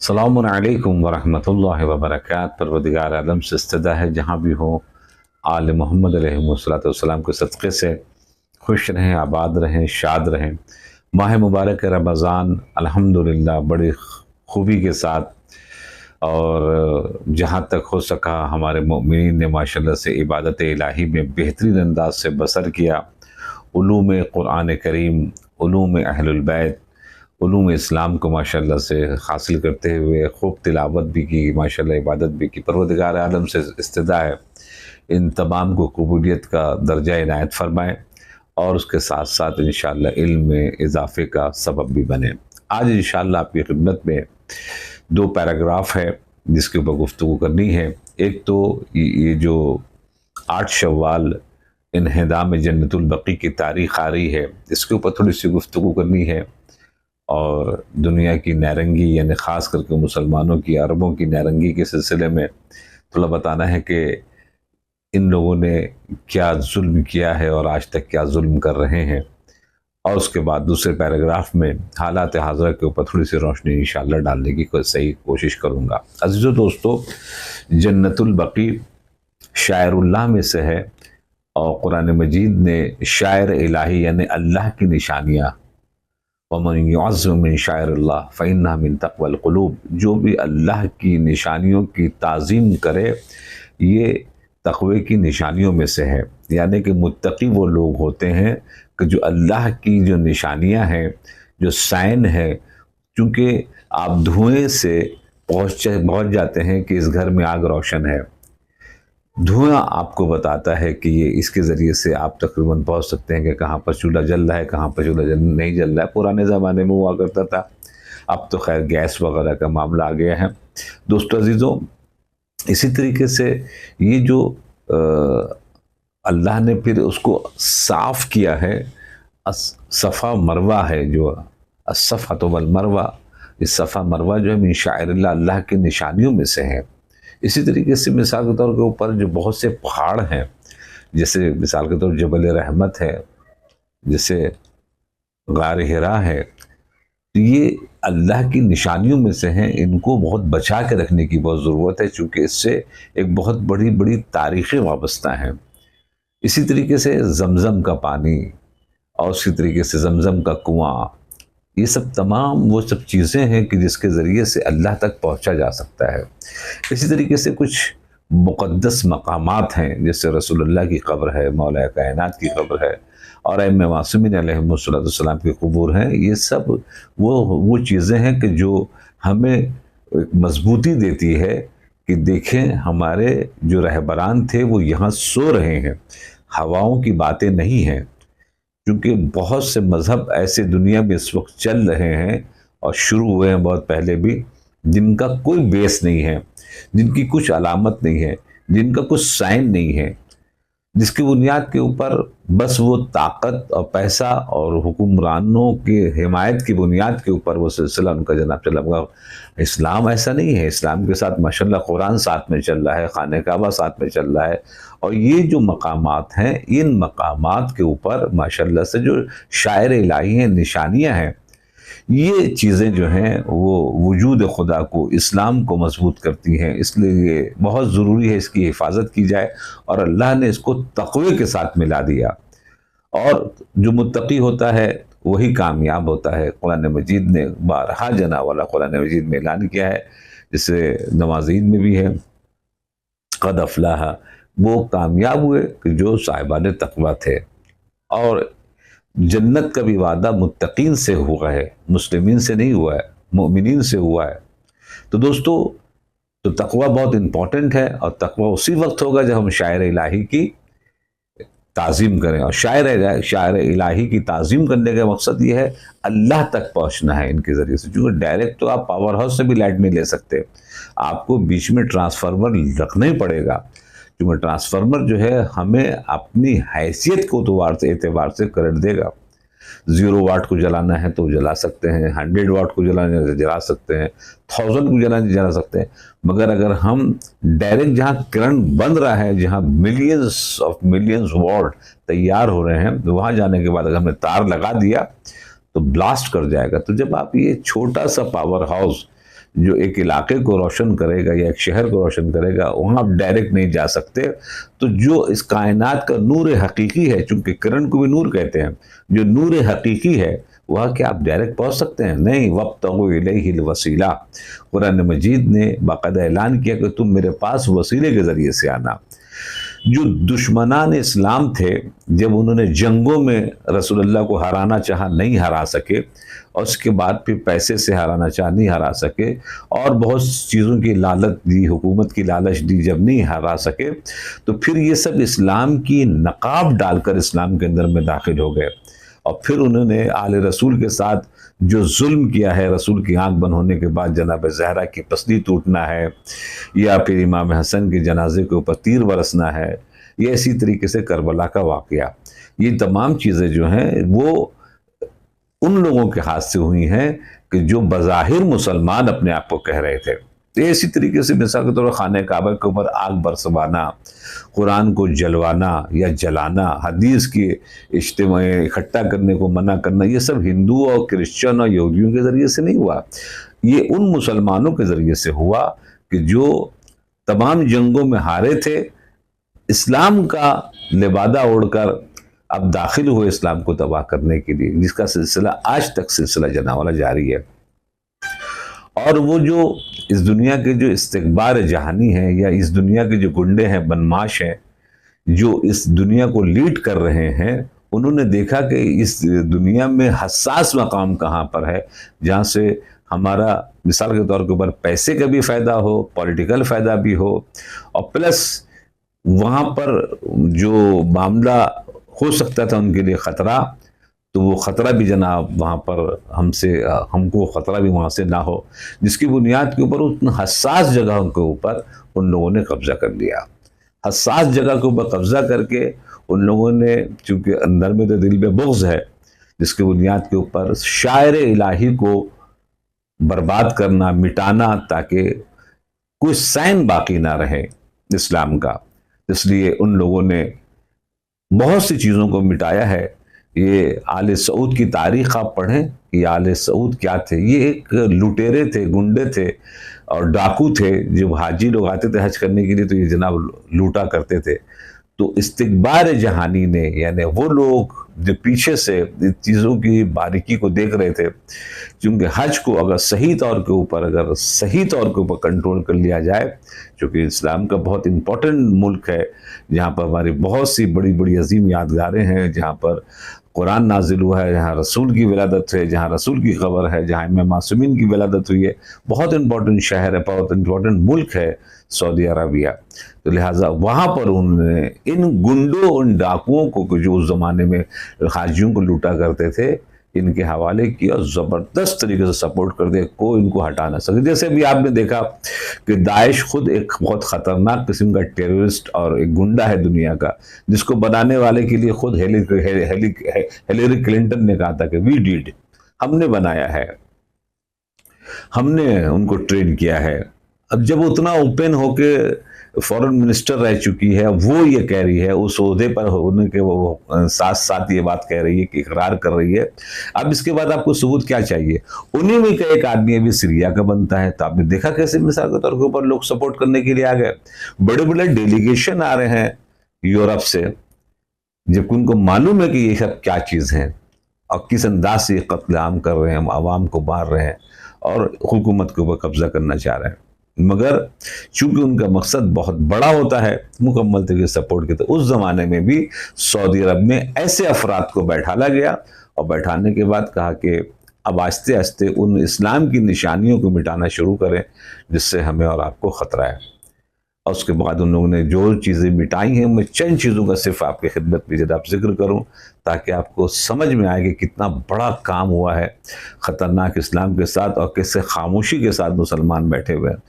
अस्सलामु अलैकुम वरहमतुल्लाहि वबरकातुहू। परवरदिगार आलम से इस्तदा है जहाँ भी हो आल मोहम्मद अलैहिस्सलाम के सदक़े से खुश रहें, आबाद रहें, शाद रहें। माह मुबारक रमज़ान अल्हम्दुलिल्लाह बड़ी खूबी के साथ और जहाँ तक हो सका हमारे मोमिनीन ने माशाल्लाह से इबादत इलाही में बेहतरीन अंदाज से बसर किया। उलूम कुरान करीम, उलूम अहलुल बैत, उलूम इस्लाम को माशाल्लाह से हासिल करते हुए खूब तिलावत भी की, माशाल्लाह इबादत भी की। परवरदिगार आलम से इस्तदा है इन तमाम को कबूलियत का दर्जा इनायत फरमाएँ और उसके साथ साथ इंशाअल्लाह इल्म में इजाफ़े का सबब भी बने। आज इंशाअल्लाह आपकी खिदमत में दो पैराग्राफ है जिसके ऊपर गुफ्तगू करनी है। एक तो ये जो 8 शव्वाल इन्हिदाम जन्नतुल बकी की तारीख़ आ रही है, इसके ऊपर थोड़ी सी गुफ्तगू करनी है। और दुनिया की नारंगी यानी ख़ास करके मुसलमानों की, अरबों की नारंगी के सिलसिले में थोड़ा बताना है कि इन लोगों ने क्या जुल्म किया है और आज तक क्या जुल्म कर रहे हैं। और उसके बाद दूसरे पैराग्राफ में हालात हाज़िरा के ऊपर थोड़ी सी रोशनी इंशाअल्लाह डालने की सही कोशिश करूँगा। अज़ीज़ों दोस्तों, जन्नतुल बकी शायरुल्लाह में से है और कुरान मजीद ने शायर इलाही यानी अल्लाह की निशानियाँ, वमन युअज़्ज़िम मिन शाइरिल्लाह फ़इन्नहा मिन तक़वल क़ुलूब, जो भी अल्लाह की निशानियों की ताज़ीम करे ये तक़वे की निशानियों में से है। यानी कि मुत्तकी वो लोग होते हैं कि जो अल्लाह की जो निशानियां हैं, जो साइन है, चूँकि आप धुएं से पहुँच जाते हैं कि इस घर में आग रोशन है। धुआं आपको बताता है कि ये इसके ज़रिए से आप तकरीबन पहुंच सकते हैं कि कहाँ पर चूल्हा जल रहा है, कहाँ पर चूल्हा नहीं जल रहा है। पुराने ज़माने में हुआ करता था, अब तो खैर गैस वगैरह का मामला आ गया है। दोस्तों अजीज़ों, इसी तरीके से ये जो अल्लाह ने फिर उसको साफ़ किया है, सफ़ा मरवा है जो असफ़ा तो वल मरवा, इस सफ़ा मरवा जो है मिन शाइरिल्लाह, अल्लाह की निशानियों में से है। इसी तरीके से मिसाल के तौर के ऊपर जो बहुत से पहाड़ हैं, जैसे मिसाल के तौर जबल रहमत है, जैसे गार हिरा है, तो ये अल्लाह की निशानियों में से हैं। इनको बहुत बचा के रखने की बहुत ज़रूरत है, चूँकि इससे एक बहुत बड़ी बड़ी तारीख़ें वाबस्ता हैं। इसी तरीके से जमज़म का पानी और उसी तरीके से जमज़म का कुआँ, ये सब तमाम वो सब चीज़ें हैं कि जिसके ज़रिए से अल्लाह तक पहुँचा जा सकता है। इसी तरीके से कुछ मुक़द्दस मकामात हैं, जैसे रसूलुल्लाह की क़ब्र है, मौला कायनात की क़ब्र है और अइम्मा मासूमीन अलैहिमुस्सलाम के क़ुबूर हैं। ये सब वो चीज़ें हैं कि जो हमें एक मजबूती देती है कि देखें हमारे जो रहबरान थे वो यहाँ सो रहे हैं, हवाओं की बातें नहीं हैं। क्योंकि बहुत से मज़हब ऐसे दुनिया में इस वक्त चल रहे हैं और शुरू हुए हैं बहुत पहले भी, जिनका कोई बेस नहीं है, जिनकी कुछ अलामत नहीं है, जिनका कुछ साइन नहीं है, जिसकी बुनियाद के ऊपर बस वो ताकत और पैसा और हुक्मरानों की हिमायत की बुनियाद के ऊपर वो सिलसिला उनका जनाब चला हुआ। इस्लाम ऐसा नहीं है। इस्लाम के साथ माशाल्लाह कुरान साथ में चल रहा है, खाने काबा साथ में चल रहा है और ये जो मकामात हैं, इन मकामात के ऊपर माशाल्लाह से जो शायर इलाही हैं, निशानियाँ हैं, ये चीज़ें जो हैं वो वजूद खुदा को, इस्लाम को मजबूत करती हैं। इसलिए ये बहुत ज़रूरी है इसकी हिफाजत की जाए और अल्लाह ने इसको तक़वे के साथ मिला दिया और जो मुत्तकी होता है वही कामयाब होता है। कुरान मजीद ने बारहा जना वाला कुरान मजीद में ऐलान किया है, जिससे नमाज़ीन में भी है, क़द अफ़लाह, वो कामयाब हुए कि जो साहिबान तक़वा थे। और जन्नत का भी वादा मुत्तकीन से हुआ है, मुस्लिमीन से नहीं हुआ है, मोमिनीन से हुआ है। तो दोस्तों, तो तक़वा बहुत इम्पॉर्टेंट है और तक़वा उसी वक्त होगा जब हम शायर इलाही की ताज़ीम करें। और शायर इलाही की ताज़ीम करने का मकसद ये है अल्लाह तक पहुँचना है इनके ज़रिए से। क्योंकि डायरेक्ट तो आप पावर हाउस से भी लाइट नहीं ले सकते, आपको बीच में ट्रांसफार्मर रखना ही पड़ेगा। क्योंकि ट्रांसफार्मर जो है हमें अपनी हैसियत को एतबार से करंट देगा। 0 वाट को जलाना है तो जला सकते हैं, 100 वाट को जलाना है तो जला सकते हैं, 1000 को जलाना जला सकते हैं। मगर अगर हम डायरेक्ट जहाँ करंट बन रहा है, जहाँ मिलियंस वाट तैयार हो रहे हैं, तो वहाँ जाने के बाद अगर हमने तार लगा दिया तो ब्लास्ट कर जाएगा। तो जब आप ये छोटा सा पावर हाउस जो एक इलाके को रोशन करेगा या एक शहर को रोशन करेगा, वहाँ आप डायरेक्ट नहीं जा सकते। तो जो इस कायनात का नूर हकीकी है, चूंकि किरण को भी नूर कहते हैं, जो नूर हकीकी है वह क्या आप डायरेक्ट पहुँच सकते हैं? नहीं। वब्तगू इलैहिल वसीला, कुरान मजीद ने बाकायदा ऐलान किया कि तुम मेरे पास वसीले के ज़रिए से आना। जो दुश्मनान इस्लाम थे, जब उन्होंने जंगों में रसूलुल्लाह को हराना चाहा, नहीं हरा सके, और उसके बाद फिर पैसे से हराना चाहा, नहीं हरा सके, और बहुत चीज़ों की लालच दी, हुकूमत की लालच दी, जब नहीं हरा सके, तो फिर ये सब इस्लाम की नकाब डालकर इस्लाम के अंदर में दाखिल हो गए। और फिर उन्होंने आले रसूल के साथ जो जुल्म किया है, रसूल की आंख बंद होने के बाद जनाब ज़हरा की पसली टूटना है, या फिर इमाम हसन के जनाजे के ऊपर तीर बरसना है, ये इसी तरीके से करबला का वाक़या, ये तमाम चीज़ें जो हैं वो उन लोगों के हाथ से हुई हैं कि जो बज़ाहिर मुसलमान अपने आप को कह रहे थे। तो इसी तरीके से मिसाल के तौर पर खाने काबा के ऊपर आग बरसवाना, कुरान को जलवाना या जलाना, हदीस की इज्तिमा इकट्ठा करने को मना करना, ये सब हिंदू और क्रिश्चियन और यहूदियों के ज़रिए से नहीं हुआ, ये उन मुसलमानों के ज़रिए से हुआ कि जो तमाम जंगों में हारे थे, इस्लाम का लिबादा ओढ़कर अब दाखिल हुए इस्लाम को तबाह करने के लिए, जिसका सिलसिला आज तक सिलसिला जनावाला जारी है। और वो जो इस दुनिया के जो इस्तिकबार जहानी हैं, या इस दुनिया के जो गुंडे हैं, बदमाश हैं, जो इस दुनिया को लीड कर रहे हैं, उन्होंने देखा कि इस दुनिया में हसास मकाम कहाँ पर है, जहाँ से हमारा मिसाल के तौर के ऊपर पैसे का भी फ़ायदा हो, पॉलिटिकल फ़ायदा भी हो, और प्लस वहाँ पर जो मामला हो सकता था उनके लिए ख़तरा, तो वो ख़तरा भी जनाब वहाँ पर हमको ख़तरा भी वहाँ से ना हो, जिसकी बुनियाद के ऊपर उन हसास जगहों के ऊपर उन लोगों ने कब्ज़ा कर लिया। हसास जगह के ऊपर कब्ज़ा करके उन लोगों ने, चूँकि अंदर में तो दिल में बुग़्ज़ है, जिसकी बुनियाद के ऊपर शायर इलाही को बर्बाद करना, मिटाना, ताकि कोई साइन बाकी ना रहे इस्लाम का। इसलिए उन लोगों ने बहुत सी चीज़ों को मिटाया है। ये आले सऊद की तारीख़ आप पढ़ें, ये आले सऊद क्या थे, ये एक लुटेरे थे, गुंडे थे और डाकू थे। जब हाजी लोग आते थे हज करने के लिए तो ये जनाब लूटा करते थे। तो इस्तिकबार जहानी ने, यानी वो लोग जो पीछे से चीज़ों की बारीकी को देख रहे थे, क्योंकि हज को अगर सही तौर के ऊपर कंट्रोल कर लिया जाए, क्योंकि इस्लाम का बहुत इम्पोर्टेंट मुल्क है, जहाँ पर हमारी बहुत सी बड़ी बड़ी अजीम यादगारें हैं, जहाँ पर कुरान नाजिल हुआ है, जहाँ रसूल की विलादत है, जहाँ रसूल की खबर है, जहाँ इमाम मासूमीन की विलादत हुई है, बहुत इंपॉर्टेंट शहर है, बहुत इंपॉर्टेंट मुल्क है सऊदी अरबिया। तो लिहाजा वहाँ पर उन्होंने इन गुंडों, उन डाकुओं को जो उस ज़माने में हाजियों को लूटा करते थे, इनके हवाले किया, ज़बरदस्त तरीके से सपोर्ट कर दिया, कोई इनको हटा ना सके। जैसे भी आपने देखा कि दाइश खुद एक बहुत ख़तरनाक किस्म का टेररिस्ट और एक गुंडा है दुनिया का, जिसको बनाने वाले के लिए खुद हिलेरी क्लिंटन ने कहा था कि वी डिड, हमने बनाया है, हमने उनको ट्रेन किया है। अब जब उतना ओपन होके फॉरेन मिनिस्टर रह चुकी है, वो ये कह रही है, उस ओहदे पर होने के वो साथ साथ ये बात कह रही है कि इकरार कर रही है, अब इसके बाद आपको सबूत क्या चाहिए? उन्हीं में का एक आदमी अभी सीरिया का बनता है, तो आपने देखा कैसे मिसाल के तौर के ऊपर लोग सपोर्ट करने के लिए आ गए। बड़े बड़े डेलीगेशन आ रहे हैं यूरोप से, जबकि उनको मालूम है कि ये सब क्या चीज़ है और किस अंदाज से कत्ल आम कर रहे हैं, आवाम को मार रहे हैं और हुकूमत के ऊपर कब्जा करना चाह रहे हैं। मगर चूंकि उनका मकसद बहुत बड़ा होता है, मुकम्मल तरीके से सपोर्ट किया, तो उस ज़माने में भी सऊदी अरब में ऐसे अफराद को बैठाला गया और बैठाने के बाद कहा कि अब आस्ते आस्ते उन इस्लाम की निशानियों को मिटाना शुरू करें जिससे हमें और आपको ख़तरा है। और उसके बाद उन लोगों ने जो चीज़ें मिटाई हैं, मैं चंद चीज़ों का सिर्फ आपकी खिदमत में जरा जिक्र करूं ताकि आपको समझ में आए कि कितना बड़ा काम हुआ है ख़तरनाक इस्लाम के साथ और कैसे खामोशी के साथ मुसलमान बैठे हुए हैं।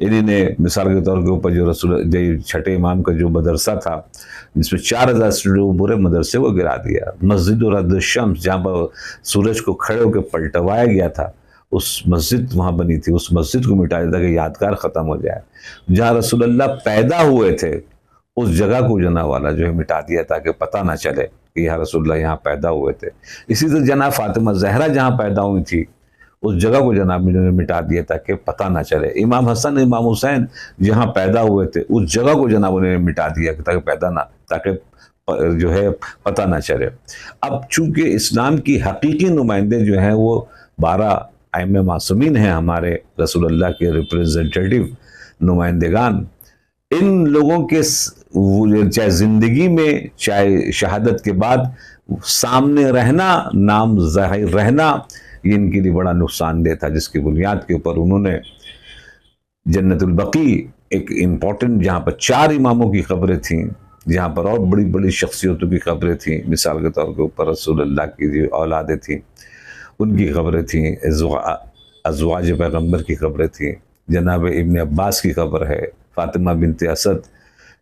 इन्हीं ने मिसाल के तौर के ऊपर जो रसूल जो छठे इमाम का जो मदरसा था जिसमें 4000 स्टूडेंट पूरे मदरसे को गिरा दिया। मस्जिद और शम्स जहाँ पर सूरज को खड़े होकर पलटवाया गया था, उस मस्जिद वहाँ बनी थी, उस मस्जिद को मिटा दिया ताकि यादगार ख़त्म हो जाए। जहाँ रसूलुल्लाह पैदा हुए थे उस जगह को जना वाला जो है मिटा दिया ताकि पता ना चले कि यहाँ रसूलुल्लाह यहाँ पैदा हुए थे। इसी तरह जना फातिमा जहरा जहाँ पैदा हुई थी उस जगह को जनाब ने मिटा दिया ताकि पता ना चले। इमाम हसन इमाम हुसैन जहाँ पैदा हुए थे उस जगह को जनाब ने मिटा दिया ताकि पैदा ना ताकि जो है पता ना चले। अब चूंकि इस्लाम की हकीकी नुमाइंदे जो हैं वो 12 आइम्मे मासूमीन हैं, हमारे रसूलुल्लाह के रिप्रेजेंटेटिव नुमाइंदेगान, इन लोगों के चाहे ज़िंदगी में चाहे शहादत के बाद सामने रहना, नाम ज़ाहिर रहना, ये इनके लिए बड़ा नुकसानदेह था, जिसकी बुनियाद के ऊपर उन्होंने जन्नतुल बकी एक इम्पॉर्टेंट जहाँ पर 4 इमामों की खबरें थीं, जहाँ पर और बड़ी बड़ी शख्सियतों की खबरें थीं, मिसाल के तौर के ऊपर रसूलुल्लाह की जो औलादें थीं उनकी खबरें थीं, अज़वाज पैगम्बर की खबरें थीं, जनाब इब्न अब्बास की खबर है, फ़ातिमा बिनते असद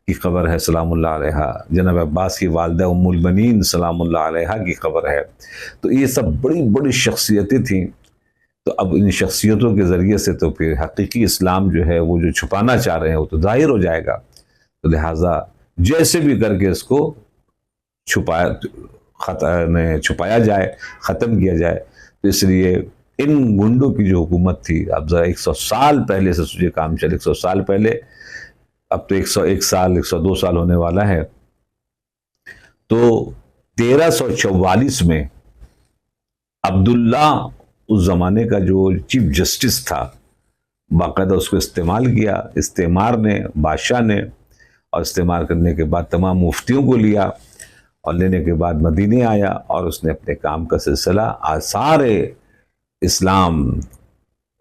की खबर है सलामुल्लाह अलैहा, जनाब अब्बास की वालदा उम्मुल बनीन सलामुल्लाह अलैहा की खबर है। तो ये सब बड़ी बड़ी शख्सियतें थीं। तो अब इन शख्सियतों के ज़रिए से तो फिर हकीकी इस्लाम जो है वो जो छुपाना चाह रहे हैं वो तो ज़ाहिर हो जाएगा। तो लिहाजा जैसे भी करके इसको छुपाया जाए, ख़त्म किया जाए। तो इसलिए इन गुंडों की जो हुकूमत थी, अब ज़रा 100 साल पहले से सोचिए काम चले, 100 साल पहले, अब तो 101 साल 102 साल होने वाला है। तो 1344 में अब्दुल्ला उस ज़माने का जो चीफ जस्टिस था, बाकायदा उसको इस्तेमाल किया इस्तेमार ने, बादशाह ने, और इस्तेमाल करने के बाद तमाम मुफ्तियों को लिया और लेने के बाद मदीने आया और उसने अपने काम का सिलसिला आसारे इस्लाम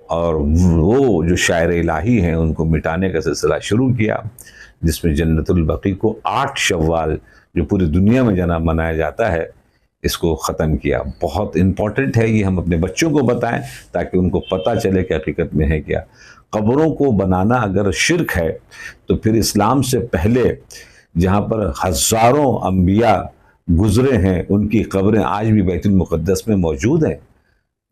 और वो जो शायर इलाही हैं उनको मिटाने का सिलसिला शुरू किया, जिसमें जन्नतुल बकी को 8 शव्वाल जो पूरी दुनिया में जना मनाया जाता है इसको ख़त्म किया। बहुत इम्पॉर्टेंट है ये, हम अपने बच्चों को बताएं ताकि उनको पता चले कि हकीकत में है क्या। कब्रों को बनाना अगर शिर्क है तो फिर इस्लाम से पहले जहाँ पर हज़ारों अम्बिया गुजरे हैं उनकी कब्रें आज भी बैतुल मुक़द्दस में मौजूद हैं।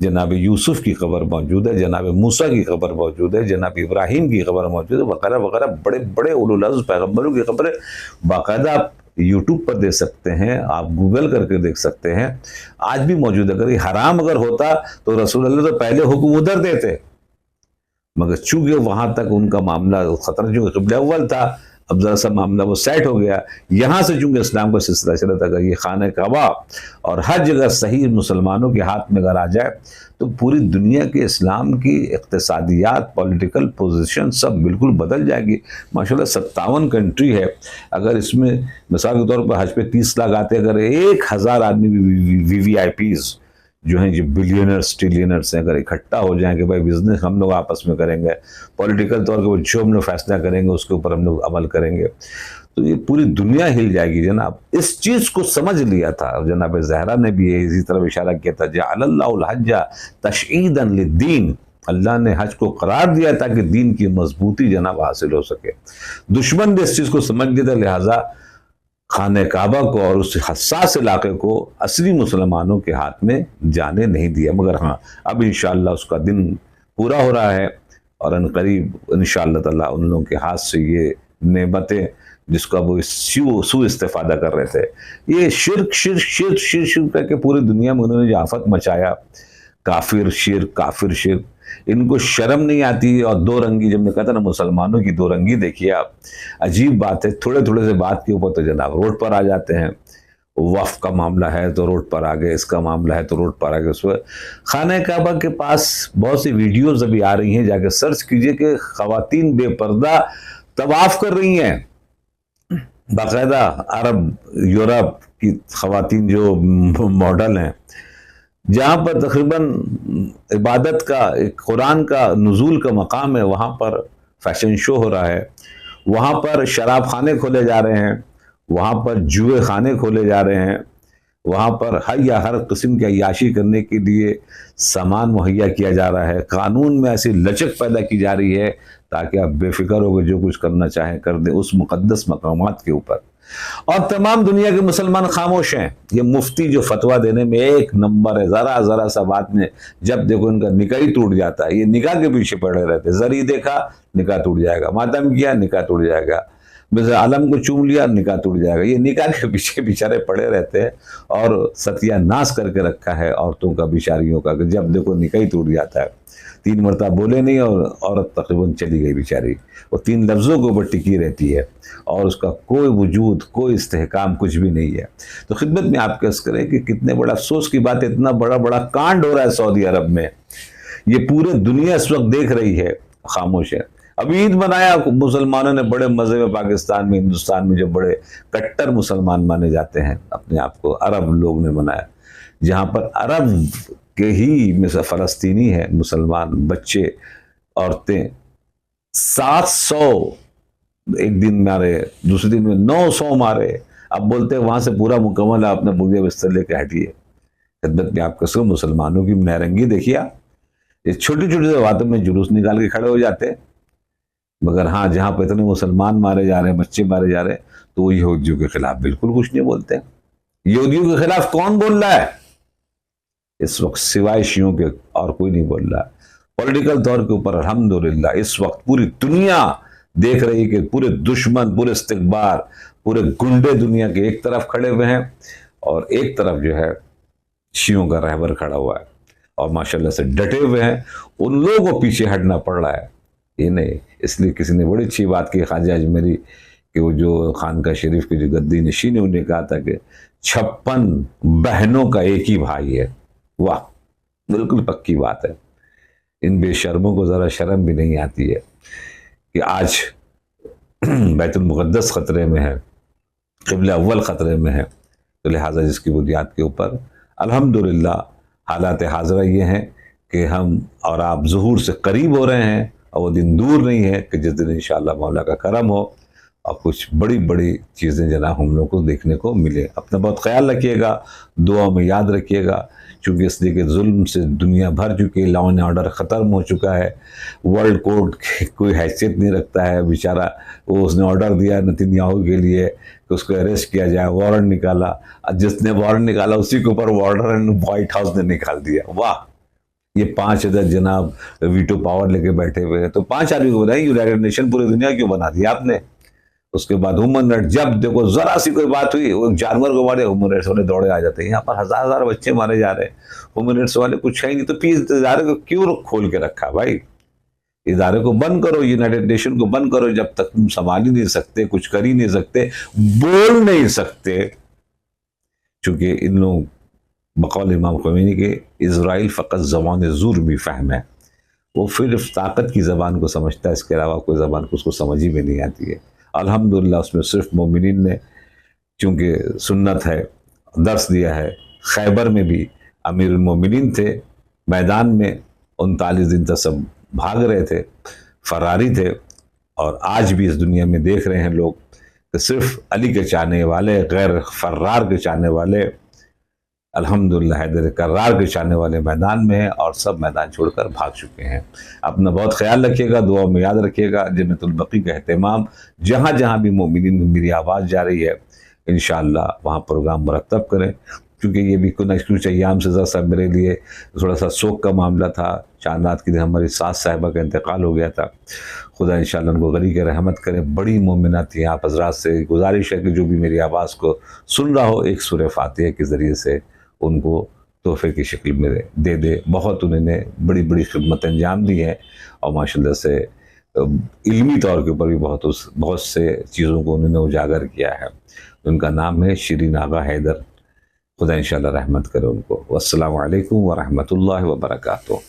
जनाब यूसुफ़ की खबर मौजूद है, जनाब मूसा की खबर मौजूद है, जनाब इब्राहीम की खबर मौजूद है, वगैरह वगैरह बड़े बड़े उलुल अज़्म पैगम्बरों की खबरें बाकायदा आप यूट्यूब पर देख सकते हैं, आप गूगल करके देख सकते हैं, आज भी मौजूद है। अगर ये हराम अगर होता तो रसूलुल्लाह तो पहले हुक्म उधर देते, मगर चूंकि वहाँ तक उनका मामला ख़तरा जो क़िबला अव्वल था, अब ज़रा सा मामला वो सेट हो गया। यहाँ से चूँकि इस्लाम का सिलसिला चला था, अगर ये खाना काबा और हर जगह सही मुसलमानों के हाथ में अगर आ जाए तो पूरी दुनिया के इस्लाम की इक़्तिसादियात, पॉलिटिकल पोजीशन सब बिल्कुल बदल जाएगी। माशाल्लाह 57 कंट्री है, अगर इसमें मिसाल के तौर पर हज पे 30 लाख आते, अगर 1000 आदमी VVIPs जो हैं, जो बिलियनर्स ट्रिलियनर्स हैं, अगर इकट्ठा हो जाएं कि भाई बिजनेस हम लोग आपस में करेंगे, पॉलिटिकल तौर पर जो हम लोग फैसला करेंगे उसके ऊपर हम लोग अमल करेंगे, तो ये पूरी दुनिया हिल जाएगी जनाब। इस चीज़ को समझ लिया था जनाब ज़हरा ने भी इसी तरफ इशारा किया था, जअलल्लाहुल हज्ज तशईदन लिद्दीन, अल्लाह ने हज को करार दिया ताकि दीन की मजबूती जनाब हासिल हो सके। दुश्मन ने इस चीज़ को समझ लिया था, लिहाजा खाने काबा को और उस हसास इलाके को असली मुसलमानों के हाथ में जाने नहीं दिया। मगर हाँ, अब इंशाअल्लाह उसका दिन पूरा हो रहा है और अनकरीब इंशाअल्लाह ताला उन लोगों के हाथ से ये नेमतें जिसका वो सू इस्तेफादा कर रहे थे, ये शिर्क शिर्क शिर्क शिर्क शिर्क करके पूरी दुनिया में उन्होंने जो आफत मचाया, काफिर शिर्क, इनको शर्म नहीं आती। और दो रंगी, जब मैं कहता ना मुसलमानों की दो रंगी, देखिए आप, अजीब बात है, थोड़े थोड़े से बात के ऊपर तो जनाब रोड पर आ जाते हैं। वफ़ का मामला है तो रोड पर आ गए, इसका मामला है तो रोड पर आ गए। उसमें खाने काबा के पास बहुत सी वीडियोज़ अभी आ रही हैं, जाके सर्च कीजिए कि ख़वातीन बेपर्दा तवाफ़ कर रही हैं, बाकायदा अरब यूरोप की ख़वातीन जो मॉडल हैं, जहाँ पर तकरीबन इबादत का, एक कुरान का नुज़ूल का मकाम है, वहाँ पर फैशन शो हो रहा है, वहाँ पर शराब खाने खोले जा रहे हैं, वहाँ पर जुए खाने खोले जा रहे हैं, वहाँ पर हर किस्म की अय्याशी करने के लिए सामान मुहैया किया जा रहा है। कानून में ऐसी लचक पैदा की जा रही है ताकि आप बेफिक्र होकर जो कुछ करना चाहें कर दें उस मुकद्दस मकामात के ऊपर। और तमाम दुनिया के मुसलमान खामोश हैं। ये मुफ्ती जो फतवा देने में एक नंबर है, ज़रा ज़रा सा बात में जब देखो इनका निकाह ही टूट जाता है। ये निकाह के पीछे पड़े रहते, जरी देखा निकाह टूट जाएगा, मातम किया निकाह टूट जाएगा, मिर्ज़ा आलम को चूम लिया निकाह टूट जाएगा। ये निकाह के पीछे बेचारे पड़े रहते हैं और सत्यानाश करके रखा है औरतों का, बिचारियों का, कि जब देखो निकाह ही टूट जाता है। 3 मरतबा बोले नहीं और औरत तकरीबन चली गई बेचारी, वो 3 लफ्ज़ों के ऊपर टिकी रहती है और उसका कोई वजूद, कोई इस्तेहकाम कुछ भी नहीं है। तो खिदमत में आप कस करें कि कितने बड़ा अफसोस की बात है, इतना बड़ा बड़ा कांड हो रहा है सऊदी अरब में। ये पूरे दुनिया इस वक्त देख रही है, खामोश है। अब ईद मनाया मुसलमानों ने बड़े मज़े में, पाकिस्तान में, हिंदुस्तान में जो बड़े कट्टर मुसलमान माने जाते हैं अपने आप को, अरब लोग ने मनाया, जहाँ पर अरब के ही में से फ़लस्तीनी है, मुसलमान बच्चे औरतें 700 एक दिन मारे, दूसरे दिन में 900 मारे। अब बोलते हैं वहाँ से पूरा मुकम्मल है, अपने बुढ़िया बिस्तर लेके हटिए। खिदमत में आप कसो मुसलमानों की नारंगी देखिए आप, ये छोटी छोटी बातों में जुलूस निकाल के खड़े हो जाते हैं। मगर हाँ, जहाँ पर इतने मुसलमान मारे जा रहे हैं, बच्चे मारे जा रहे हैं, तो वो यहूदियों के खिलाफ बिल्कुल कुछ नहीं बोलते हैं। यहूदियों के खिलाफ कौन बोल रहा है इस वक्त सिवाय शियों के? और कोई नहीं बोल रहा है। पॉलिटिकल तौर के ऊपर अल्हम्दुलिल्लाह इस वक्त पूरी दुनिया देख रही है कि पूरे दुश्मन, पूरे इस्तिकबार, पूरे गुंडे दुनिया के एक तरफ खड़े हुए हैं और एक तरफ जो है शियों का रहबर खड़ा हुआ है और माशाल्लाह से डटे हुए हैं। उन लोगों को पीछे हटना पड़ रहा है, ये नहीं। इसलिए किसी ने बड़ी अच्छी बात की, ख्वाजा अजमेरी, कि वो जो खानका शरीफ के जो गद्दी नशीन है, उन्होंने कहा था कि 56 बहनों का एक ही भाई है। वाह, बिल्कुल पक्की बात है। इन बेशर्मों को ज़रा शर्म भी नहीं आती है कि आज बैतुल मुक़द्दस ख़तरे में है, क़िबला अव्वल ख़तरे में है। तो लिहाजा जिसकी बुनियाद के ऊपर अल्हम्दुलिल्लाह हालात हाज़रा ये हैं कि हम और आप ज़ुहूर से करीब हो रहे हैं और वो दिन दूर नहीं है कि जिस दिन इंशाअल्लाह मौला का करम हो और कुछ बड़ी बड़ी चीज़ें जनाब हम लोग को देखने को मिले। अपना बहुत ख्याल रखिएगा, दुआ में याद रखिएगा, चूँकि इसलिए कि जुल्म से दुनिया भर चुकी है, लॉ एंड ऑर्डर ख़त्म हो चुका है, वर्ल्ड कोर्ट कोई हैसियत नहीं रखता है बेचारा। वो उसने ऑर्डर दिया नेतन्याहू के लिए कि उसको अरेस्ट किया जाए, वारंट निकाला, जिसने वारंट निकाला उसी के ऊपर ऑर्डर वाइट हाउस ने निकाल दिया। वाह, ये 5 अदद जनाब वीटो पावर लेके बैठे हुए हैं। तो 5 आदमी को बताइए यूनाइटेड नेशन पूरी दुनिया क्यों बना दिया आपने? उसके बाद ह्यूमन राइट, जब देखो जरा सी कोई बात हुई, वो जानवर को मारे, ह्यूमन राइट्स वाले दौड़े आ जाते हैं। यहाँ पर हजार बच्चे मारे जा रहे हैं, ह्यूमन राइट्स वाले कुछ है ही नहीं। तो प्लीज इदारे को क्यों खोल के रखा भाई? इदारे को बंद करो, यूनाइटेड नेशन को बंद करो। जब तक तुम संभाल ही नहीं सकते, कुछ कर ही नहीं सकते, बोल नहीं सकते, चूंकि इन लोग बकौल इमाम ख़ुमैनी के इज़राइल फ़कत ज़बान ज़ुर भी फ़हम है। वो फिर ताकत की ज़बान को समझता है, इसके अलावा कोई ज़बान को उसको समझ ही में नहीं आती है। अल्हम्दुलिल्लाह उसमें सिर्फ मोमिनीन ने, चूँकि सुन्नत है, दर्स दिया है। खैबर में भी अमीरुल मोमिनीन थे, मैदान में 39 दिन तक सब भाग रहे थे, फरारी थे। और आज भी इस दुनिया में देख रहे हैं लोग कि सिर्फ अली के चाहने वाले, गैर फर्रार के चाहने वाले, अल्हम्दुलिल्लाह हैदर कर्रार के चाहने वाले मैदान में हैं और सब मैदान छोड़कर भाग चुके हैं। अपना बहुत ख्याल रखिएगा, दुआ में याद रखिएगा। जन्नतुल बकी का एहतमाम जहाँ जहाँ भी मोमिनीन में मेरी आवाज़ जा रही है, इंशाअल्लाह वहाँ प्रोग्राम मुरतब करें, क्योंकि ये भी कुछ अय्याम से ज़रा मेरे लिए थोड़ा सा शोक का मामला था। चांद रात के दिन हमारी सास साहिबा का इंतकाल हो गया था। खुदा इंशाअल्लाह उनको गनी के रहमत करे। बड़ी मोमिना थी। आप हज़रात से गुजारिश है कि जो भी मेरी आवाज़ को सुन रहा हो, एक सूरह फातिहा के ज़रिए से उनको तोहफे की शक्ल में दे दे। बहुत उन्होंने बड़ी बड़ी खिदमत अंजाम दी है और माशाल्लाह से इल्मी तौर के ऊपर भी बहुत से चीज़ों को उन्होंने उजागर किया है। उनका नाम है शिरीन आगा हैदर। खुदा इंशाअल्लाह रहमत करे उनको। वस्सलामु अलैकुम व रहमतुल्लाहि व बरकातुहू।